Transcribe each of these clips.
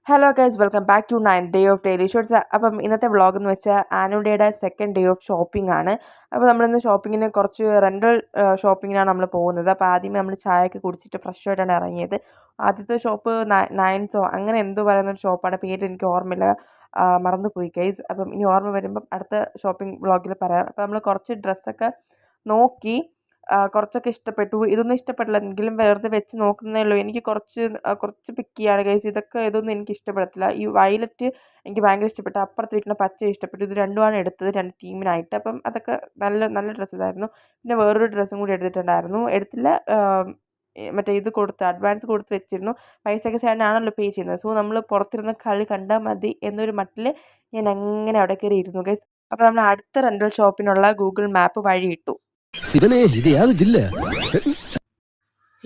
Hello guys welcome back to 9 day of daily shorts. അപ്പം ഇന്നത്തെ vlog എന്ന് വെച്ചാൽ ആനുവൽ ഡേയുടെ സെക്കൻഡ് ഡേ ഓഫ് ഷോപ്പിംഗ് ആണ്. അപ്പോൾ നമ്മളിന്ന് ഷോപ്പിങ്ങിന് കുറച്ച് റെൻ്റൽ ഷോപ്പിങ്ങിനാണ് നമ്മൾ പോകുന്നത്. അപ്പോൾ ആദ്യമേ നമ്മൾ ചായയൊക്കെ കുടിച്ചിട്ട് ഫ്രഷ് ആയിട്ടാണ് ഇറങ്ങിയത്. ആദ്യത്തെ ഷോപ്പ് നയൻസോ അങ്ങനെ എന്തോ പറയുന്നൊരു ഷോപ്പാണ്, പേര് എനിക്ക് ഓർമ്മയില്ല, മറന്നുപോയി ഗൈസ്. അപ്പം ഇനി ഓർമ്മ വരുമ്പം അടുത്ത ഷോപ്പിംഗ് വ്ളോഗിൽ പറയാം. അപ്പോൾ നമ്മൾ കുറച്ച് ഡ്രസ്സൊക്കെ നോക്കി, കുറച്ചൊക്കെ ഇഷ്ടപ്പെട്ടു. ഇതൊന്നും ഇഷ്ടപ്പെട്ടില്ല, എങ്കിലും വെറുതെ വെച്ച് നോക്കുന്നതേ ഉള്ളൂ. എനിക്ക് കുറച്ച് പിക്കിയാണ് ഗൈസ്. ഇതൊന്നും എനിക്ക് ഇഷ്ടപ്പെടത്തില്ല. ഈ വയലറ്റ് എനിക്ക് ഭയങ്കര ഇഷ്ടപ്പെട്ടു, അപ്പുറത്തിരിക്കുന്ന പച്ച ഇഷ്ടപ്പെട്ടു. ഇത് രണ്ടുമാണ് എടുത്തത്, രണ്ട് ടീമിനായിട്ട്. അപ്പം അതൊക്കെ നല്ല നല്ല ഡ്രസ്സ് ഇതായിരുന്നു. പിന്നെ വേറൊരു ഡ്രസ്സും കൂടി എടുത്തില്ല. മറ്റേ ഇത് കൊടുത്ത് അഡ്വാൻസ് കൊടുത്ത് വെച്ചിരുന്നു. പൈസയൊക്കെ ചേട്ടനാണല്ലോ പേ ചെയ്യുന്നത്. സോ നമ്മൾ പുറത്തിരുന്ന് കളി കണ്ടാൽ മതി എന്നൊരു മട്ടിൽ ഞാൻ അങ്ങനെ അവിടെ കയറി ഇരുന്നു ഗൈസ്. അപ്പോൾ നമ്മൾ അടുത്ത റെൻ്റൽ ഷോപ്പിനുള്ള ഗൂഗിൾ മാപ്പ് വഴി ഇട്ടു.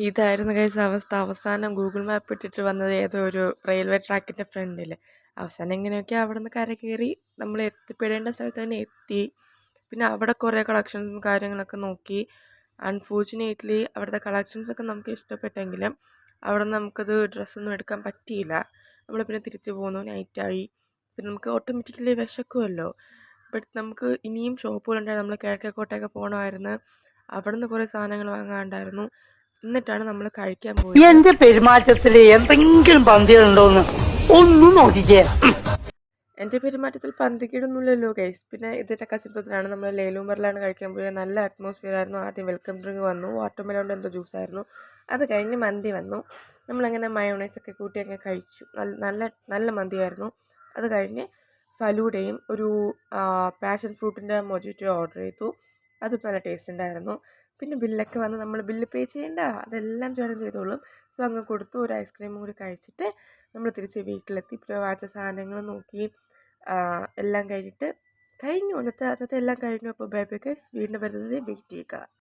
ഇതായിരുന്നു ഗൈസ് അവസ്ഥ. അവസാനം ഗൂഗിൾ മാപ്പ് ഇട്ടിട്ട് വന്നത് ഏതോ ഒരു റെയിൽവേ ട്രാക്കിൻ്റെ ഫ്രണ്ടിൽ. അവസാനം എങ്ങനെയൊക്കെ അവിടെ നിന്ന് കര കയറി നമ്മൾ എത്തിപ്പെടേണ്ട സ്ഥലത്ത് തന്നെ എത്തി. പിന്നെ അവിടെ കുറേ കളക്ഷൻസും കാര്യങ്ങളൊക്കെ നോക്കി. അൺഫോർച്ചുനേറ്റ്ലി അവിടുത്തെ കളക്ഷൻസൊക്കെ നമുക്ക് ഇഷ്ടപ്പെട്ടെങ്കിലും അവിടെ നിന്ന് നമുക്കത് ഡ്രസ്സൊന്നും എടുക്കാൻ പറ്റിയില്ല. നമ്മൾ പിന്നെ തിരിച്ചു പോന്നു, നൈറ്റായി. പിന്നെ നമുക്ക് ഓട്ടോമാറ്റിക്കലി വിശക്കുമല്ലോ. ബട്ട് നമുക്ക് ഇനിയും ഷോപ്പുകളുണ്ടായിരുന്നു. നമ്മൾ കിഴക്കേക്കോട്ടയൊക്കെ പോകണമായിരുന്നു. അവിടെ നിന്ന് കുറേ സാധനങ്ങൾ വാങ്ങാനുണ്ടായിരുന്നു. എന്നിട്ടാണ് നമ്മൾ കഴിക്കാൻ പോയത്. എന്റെ പെരുമാറ്റത്തിൽ എന്തെങ്കിലും പന്തികളുണ്ടോന്ന് ഒന്നും നോക്കിക്കേ. എൻ്റെ പെരുമാറ്റത്തിൽ പന്തിക്കിടുന്നില്ലല്ലോ ഗൈസ്. പിന്നെ ഇതിൻ്റെ കസിപ്പത്തിലാണ് നമ്മൾ ലേലൂമ്പറിലാണ് കഴിക്കാൻ പോയത്. നല്ല അറ്റ്മോസ്ഫിയർ ആയിരുന്നു. ആദ്യം വെൽക്കം ഡ്രിങ്ക് വന്നു, വാട്ടർമെലോണ്ട് എന്തോ ജ്യൂസായിരുന്നു. അത് കഴിഞ്ഞ് മന്തി വന്നു. നമ്മളങ്ങനെ മയോണൈസൊക്കെ കൂട്ടി അങ്ങ് കഴിച്ചു. നല്ല നല്ല മന്തിയായിരുന്നു. അത് കഴിഞ്ഞ് ഫലൂഡയും ഒരു പാഷൻ ഫ്രൂട്ടിൻ്റെ മൊജിറ്റോ ഓർഡർ ചെയ്തു. അതും നല്ല ടേസ്റ്റ് ഉണ്ടായിരുന്നു. പിന്നെ ബില്ലൊക്കെ വന്ന് നമ്മൾ ബില്ല് പേ ചെയ്യേണ്ട, അതെല്ലാം ചേട്ടൻ ചെയ്തോളും. സോ അങ്ങ് കൊടുത്തു. ഒരു ഐസ്ക്രീമും കൂടി കഴിച്ചിട്ട് നമ്മൾ തിരിച്ച് വീട്ടിലെത്തി. ഇപ്പോൾ വാങ്ങിച്ച സാധനങ്ങൾ നോക്കി എല്ലാം കഴിഞ്ഞിട്ട് കഴിഞ്ഞു. അന്നത്തെ എല്ലാം കഴിഞ്ഞു. അപ്പോൾ ബൈ ബൈ ഗൈസ്. വീണ്ടും വരുന്നത് വെയിറ്റ് ചെയ്യുക.